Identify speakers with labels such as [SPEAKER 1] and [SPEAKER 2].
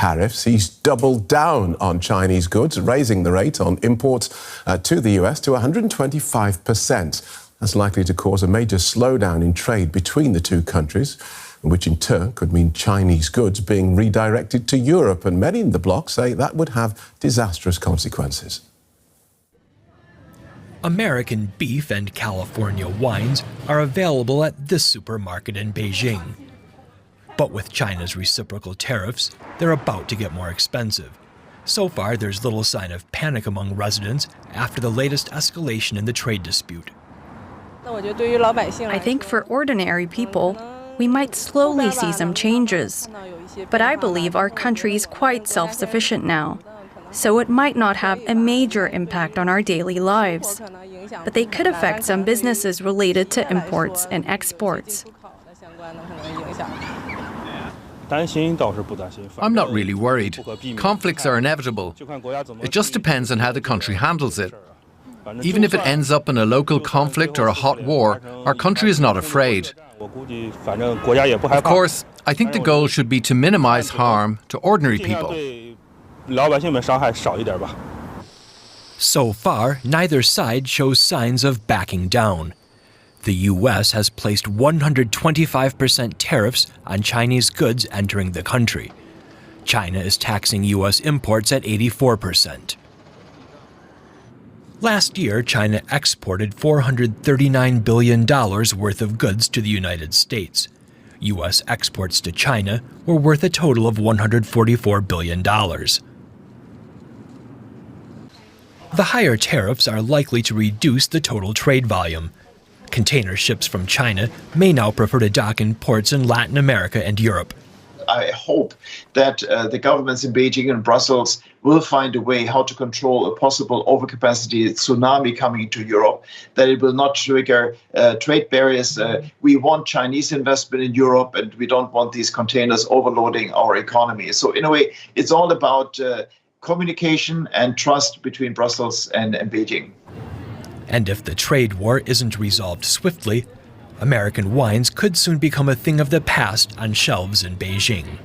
[SPEAKER 1] tariffs. He's doubled down on Chinese goods, raising the rate on imports to the US to 125%. That's likely to cause a major slowdown in trade between the two countries, which in turn could mean Chinese goods being redirected to Europe. And many in the bloc say that would have disastrous consequences.
[SPEAKER 2] American beef and California wines are available at this supermarket in Beijing. But with China's reciprocal tariffs, they're about to get more expensive. So far, there's little sign of panic among residents after the latest escalation in the trade dispute.
[SPEAKER 3] I think for ordinary people, we might slowly see some changes. But I believe our country is quite self-sufficient now, so it might not have a major impact on our daily lives. But they could affect some businesses related to imports and exports.
[SPEAKER 4] I'm not really worried. Conflicts are inevitable. It just depends on how the country handles it. Even if it ends up in a local conflict or a hot war, our country is not afraid. Of course, I think the goal should be to minimize harm to ordinary people.
[SPEAKER 2] So far, neither side shows signs of backing down. The U.S. has placed 125% tariffs on Chinese goods entering the country. China is taxing U.S. imports at 84%. Last year, China exported $439 billion worth of goods to the United States. U.S. exports to China were worth a total of $144 billion. The higher tariffs are likely to reduce the total trade volume. Container ships from China may now prefer to dock in ports in Latin America and Europe.
[SPEAKER 5] I hope that the governments in Beijing and Brussels will find a way how to control a possible overcapacity tsunami coming into Europe, that it will not trigger trade barriers. We want Chinese investment in Europe, and we don't want these containers overloading our economy. So in a way, it's all about communication and trust between Brussels and Beijing.
[SPEAKER 2] And if the trade war isn't resolved swiftly, American wines could soon become a thing of the past on shelves in Beijing.